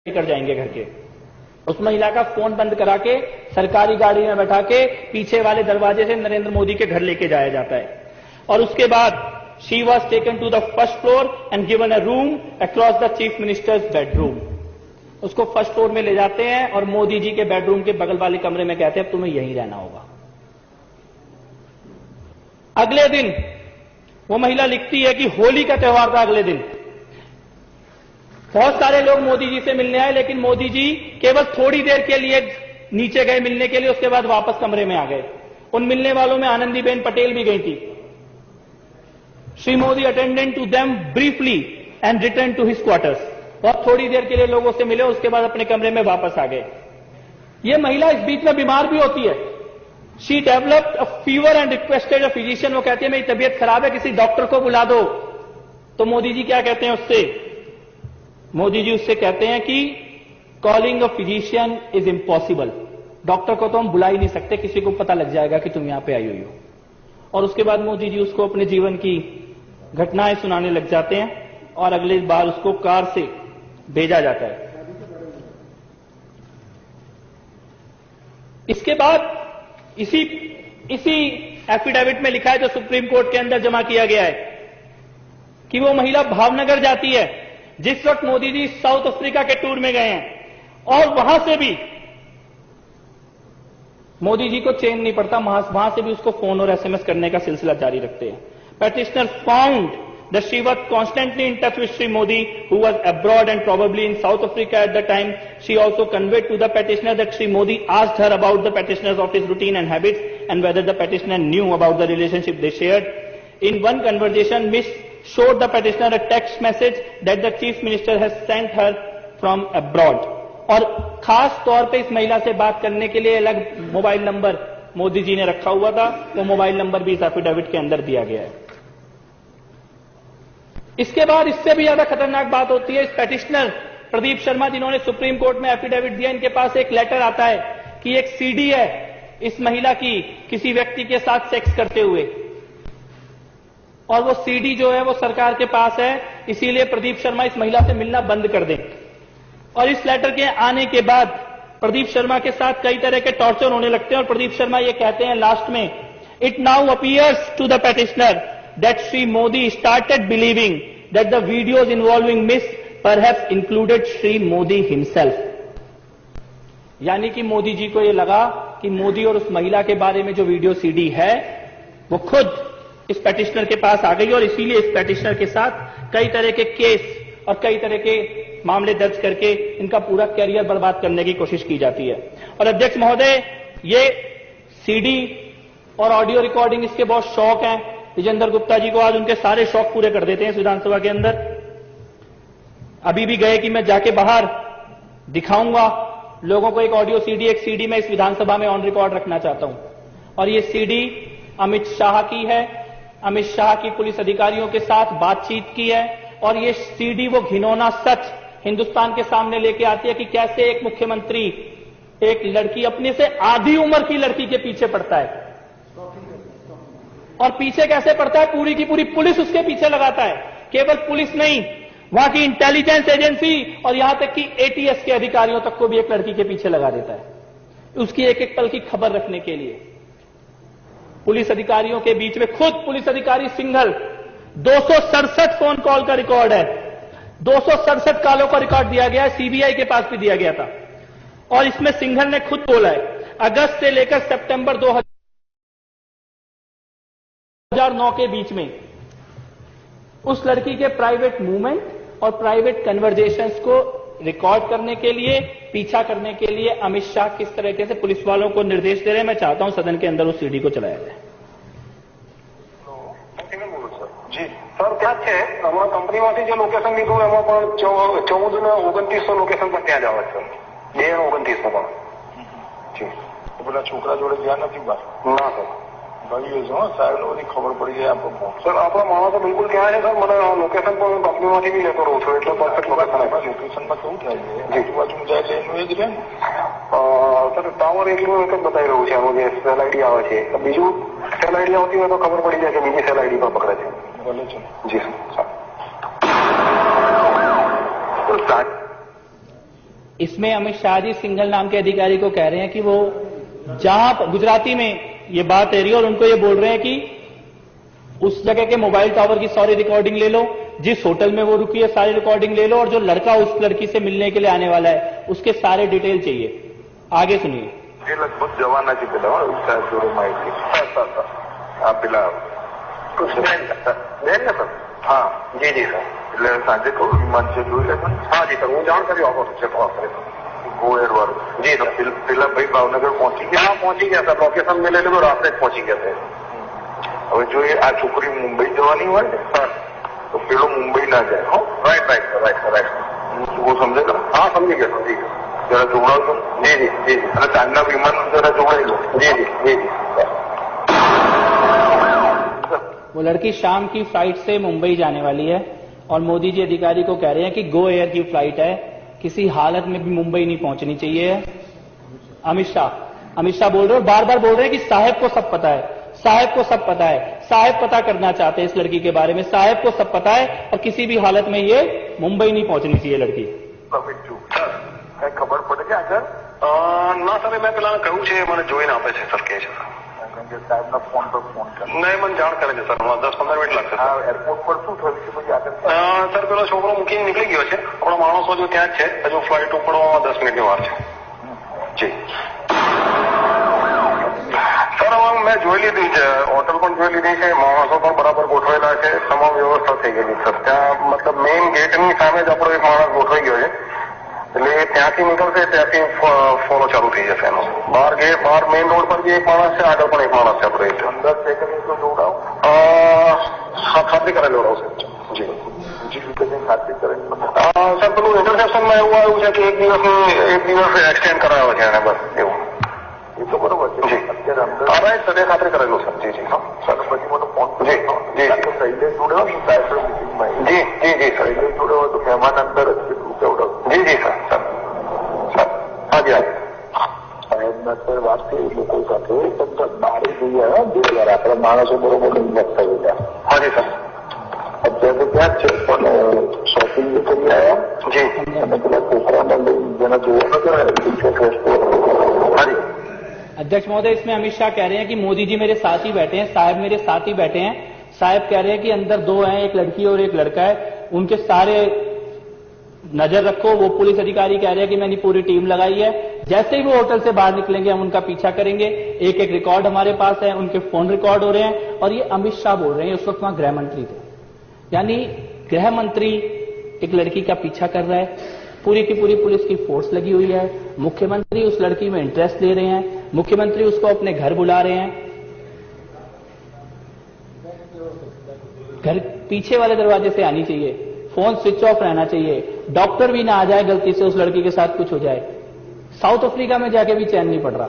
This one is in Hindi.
लेकर जाएंगे घर के। उस महिला का फोन बंद करा के सरकारी गाड़ी में बैठा के पीछे वाले दरवाजे से नरेंद्र मोदी के घर लेके जाया जाता है। और उसके बाद she was taken to the first floor and given a room across the chief minister's bedroom. उसको फर्स्ट फ्लोर में ले जाते हैं और मोदी जी के बेडरूम के बगल वाले कमरे में कहते हैं अब तुम्हें यहीं रहना होगा। अगले दिन वो महिला लिखती है कि होली का त्योहार था। अगले दिन बहुत सारे लोग मोदी जी से मिलने आए, लेकिन मोदी जी केवल थोड़ी देर के लिए नीचे गए मिलने के लिए, उसके बाद वापस कमरे में आ गए। उन मिलने वालों में आनंदीबेन पटेल भी गई थी। Shri Modi attended to them briefly and return to his quarters. बहुत थोड़ी देर के लिए लोगों से मिले, उसके बाद अपने कमरे में वापस आ गए। यह महिला इस बीच में बीमार भी होती है। She developed a fever and requested a physician. वो कहती है मेरी तबीयत खराब है, किसी डॉक्टर को बुला दो। तो मोदी जी क्या कहते हैं उससे? मोदी जी उससे कहते हैं कि calling a physician is impossible. Doctor को तो हम बुला ही नहीं सकते, किसी को पता लग जाएगा कि तुम यहां पे आई हुई हो। और उसके बाद मोदी जी उसको अपने जीवन की घटनाएं सुनाने लग जाते हैं और अगली बार उसको कार से भेजा जाता है। इसके बाद इसी एफिडेविट में लिखा है जो सुप्रीम कोर्ट के अंदर जमा किया गया है कि वो महिला भावनगर जाती है जिस वक्त मोदी जी साउथ अफ्रीका के टूर में गए हैं, और वहां से भी मोदी जी को चैन नहीं पड़ता, वहां से भी उसको फोन और एसएमएस करने का सिलसिला जारी रखते हैं। Petitioner found that she was constantly in touch with Sri Modi, who was abroad and probably in South Africa at the time. She also conveyed to the petitioner that Sri Modi asked her about the petitioner's office routine and habits and whether the petitioner knew about the relationship they shared. In one conversation, Miss showed the petitioner a text message that the chief minister has sent her from abroad. और खास तौर पे इस महिला से बात करने के लिए अलग मोबाइल नंबर मोदी जी ने रखा हुआ था। वो मोबाइल नंबर भी इस एफिडेविट के अंदर दिया गया है। इसके बाद इससे भी ज्यादा खतरनाक बात होती है। इस पेटिशनर प्रदीप शर्मा जिन्होंने सुप्रीम कोर्ट में एफिडेविट दिया, इनके पास एक लेटर आता है कि एक सीडी है इस महिला की किसी व्यक्ति के साथ सेक्स करते हुए, और वो सीडी जो है वो सरकार के पास है, इसीलिए प्रदीप शर्मा इस महिला से मिलना बंद कर दें। और इस लेटर के आने के बाद प्रदीप शर्मा के साथ कई तरह के टॉर्चर होने लगते हैं और प्रदीप शर्मा ये कहते हैं लास्ट में, it now appears to the petitioner that Sri Modi started believing that the videos involving Miss perhaps included Sri Modi himself. यानी कि मोदी जी को यह लगा कि मोदी और उस महिला के बारे में जो वीडियो सीडी है वो खुद इस पेटिशनर के पास आ गई, और इसीलिए इस पेटिशनर के साथ कई तरह के केस और कई तरह के मामले दर्ज करके इनका पूरा कैरियर बर्बाद करने की कोशिश की जाती है। और अध्यक्ष महोदय, ये सीडी और ऑडियो रिकॉर्डिंग इसके बहुत शौक हैं। विजेंद्र गुप्ता जी को आज उनके सारे शौक पूरे कर देते हैं विधानसभा के अंदर। अभी भी गए कि मैं जाके बाहर दिखाऊंगा लोगों को एक ऑडियो सीडी, एक सीडी मैं इस विधानसभा में ऑन रिकॉर्ड रखना चाहता हूं। और ये सीडी अमित शाह की है, अमित शाह की पुलिस अधिकारियों के साथ बातचीत की है, और ये सीडी वो घिनौना सच हिंदुस्तान के सामने लेके आती है कि कैसे एक मुख्यमंत्री एक लड़की, अपने से आधी उम्र की लड़की के पीछे पड़ता है, और पीछे कैसे पड़ता है, पूरी की पूरी पुलिस उसके पीछे लगाता है। केवल पुलिस नहीं, वहां की इंटेलिजेंस एजेंसी और यहां तक कि एटीएस के अधिकारियों तक को भी एक लड़की के पीछे लगा देता है उसकी एक एक पल की खबर रखने के लिए। पुलिस अधिकारियों के बीच में खुद पुलिस अधिकारी सिंघल 267 फोन कॉल का रिकॉर्ड है, 267 कॉलों का रिकॉर्ड दिया गया है, सीबीआई के पास भी दिया गया था। और इसमें सिंघल ने खुद बोला है अगस्त से लेकर सितंबर 2009 के बीच में उस लड़की के प्राइवेट मूवमेंट और प्राइवेट कन्वर्जेशंस को रिकॉर्ड करने के लिए, पीछा करने के लिए अमित शाह किस तरीके से पुलिस वालों को निर्देश दे रहे हैं। मैं चाहता हूं सदन के अंदर उस सीडी को चलाया जाए। जी सर, क्या છે અમારા કંપનીમાંથી જે લોકેશન લીધું એમાં પણ 14 ને 2900 લોકેશન પર ત્યાં જવા છે, 2 ને 2900 પણ જી। પેલા છોકરા જોડે ગયા નથી બાર? ના સર, ભાઈ જો સાહેબ બધી ખબર પડી જાય આપણો સર, આપણા માણસો બિલકુલ ત્યાં છે સર। મને લોકેશન પણ હું કંપનીમાંથી બી લેતો રહું છું, એટલે પરફેક્ટ લોકેશન આપે। લોકેશનમાં કેવું થાય છે આજુબાજુ જાય છે એનું એ જ રહે સર, ટાવર એકલું એક જ બતાવી રહ્યું છે, એનું જે સેલ આઈડી આવે છે, બીજું સેલ આઈડી આવતી હોય તો ખબર પડી જાય કે બીજી સેલ આઈડી પર પકડે છે। ભલે છે जी सर। इसमें अमित शाह जी सिंघल नाम के अधिकारी को कह रहे हैं कि वो जहां गुजराती में ये बात है रही और उनको ये बोल रहे हैं कि उस जगह के मोबाइल टावर की सारी रिकॉर्डिंग ले लो, जिस होटल में वो रुकी है सारी रिकॉर्डिंग ले लो, और जो लड़का उस लड़की से मिलने के लिए आने वाला है उसके सारे डिटेल चाहिए। आगे सुनिए। ये लगभग जवाना की पिला जोड़े माहिती आप पिला सर। हाँ जी जी सर એટલે સાંજે કહું વિમાન છે જોઈ લેજો। હા જી સર હું જાણ કરી આપો છે ગો એર વાળું જી સર। પેલા ભાઈ ભાવનગર પહોંચી ગયા? હા પહોંચી ગયા સર, લોકેશન મેં લઈ લીધું, રાત્રે જ પહોંચી ગયા છે। હવે જો આ છોકરી મુંબઈ જવાની હોય ને સર તો પેલો મુંબઈ ના જાય। હો right right sir right sir right वो समझे खरा? हाँ समझी गया समझी गया। जरा जोड़ाओ तुम। जी जी जी जी અને ચાંદના વિમાન जरा जोड़ाई लो। जी जी जी जी। वो लड़की शाम की फ्लाइट से मुंबई जाने वाली है और मोदी जी अधिकारी को कह रहे हैं कि गो एयर की फ्लाइट है, किसी हालत में भी मुंबई नहीं पहुंचनी चाहिए। अमित शाह बोल रहे हैं, बार बार बोल रहे हैं कि साहब को सब पता है, साहब को सब पता है, साहब पता करना चाहते हैं इस लड़की के बारे में, साहब को सब पता है और किसी भी हालत में ये मुंबई नहीं पहुंचनी चाहिए लड़की। कई खबर पड़े क्या सर? ना सर मैं पेला कहूँ छे મને જોઈને આપે છે સર, કહે છે સર સાહેબના ફોન પર ફોન કરે। નહીં મને જાણ કરે છે સર, 10-15 મિનિટ લાગશે। હા એરપોર્ટ પર શું થયું છે પછી આગળ? સર પેલો છોકરો મૂકીને નીકળી ગયો છે, આપણો માણસો જો ત્યાં જ છે, હજુ ફ્લાઇટ ઉપડવામાં 10 મિનિટની વાર છે। જી સર હવે મેં જોઈ લીધી છે, હોટલ પણ જોઈ લીધી છે, માણસો પણ બરાબર ગોઠવેલા છે, તમામ વ્યવસ્થા થઈ ગયેલી સર। ત્યાં મતલબ મેઇન ગેટની સામે જ આપણો એક માણસ ગોઠવાઈ ગયો છે, એટલે ત્યાંથી નીકળશે ત્યાંથી ફોલો ચાલુ થઈ જશે એનો। બહાર મેઇન રોડ પર જે એક માણસ છે, આગળ પણ એક માણસ છે આપણે અંદર છે કે તો જોડાવ ખાતરી કરેલ જોડાવશે। જી બીજી રીતે ખાતરી કરેલ સર પેલું ઇન્ટરસેપ્શનમાં એવું આવ્યું છે કે એક દિવસ એક્સટેન્ડ કરાવ્યો છે એને, બસ એવું। એ તો બરોબર છે જી અત્યારે અંદર રાઈટ સર, એ ખાતરી કરેલું સર। જી જી હા સર પછી મને ફોન જી જી શૈલેષ જોડ્યો ને સાયબર મિટિંગમાં? જી જી જી સર શૈલેષ જોડ્યો તો મહેમાન અંદર જ जी जी सर सर सर हाँ जी हाँ जी સાહેબના સર વાત થઈ લોકો સાથે ફક્ત બારી જોઈએ 2000 આપણા માણસો બરોબર વ્યક્ત હતા। હા જી સર અત્યારે તો ત્યાં જ છે પણ શોપિંગ કરી આવ્યા જી અને પેલા છોકરાને લઈ જેને જોવા નતો हाँ जी। अध्यक्ष महोदय, इसमें अमित शाह कह रहे हैं कि मोदी जी मेरे साथ ही बैठे हैं, साहब मेरे साथ ही बैठे हैं। साहब कह रहे हैं कि अंदर 2 हैं, एक लड़की और एक लड़का है, उनके सारे नजर रखो। वो पुलिस अधिकारी कह रहे हैं कि मैंने पूरी टीम लगाई है, जैसे ही वो होटल से बाहर निकलेंगे हम उनका पीछा करेंगे। एक एक रिकॉर्ड हमारे पास है, उनके फोन रिकॉर्ड हो रहे हैं। और ये अमित शाह बोल रहे हैं, उस वक्त वहां गृह मंत्री थे, यानी गृह मंत्री एक लड़की का पीछा कर रहा है, पूरी की पूरी पुलिस की फोर्स लगी हुई है, मुख्यमंत्री उस लड़की में इंटरेस्ट ले रहे हैं, मुख्यमंत्री उसको अपने घर बुला रहे हैं। घर पीछे वाले दरवाजे से आनी चाहिए, फोन स्विच ऑफ रहना चाहिए, डॉक्टर भी ना आ जाए गलती से उस लड़की के साथ कुछ हो जाए। साउथ अफ्रीका में जाके भी चैन नहीं पड़ रहा।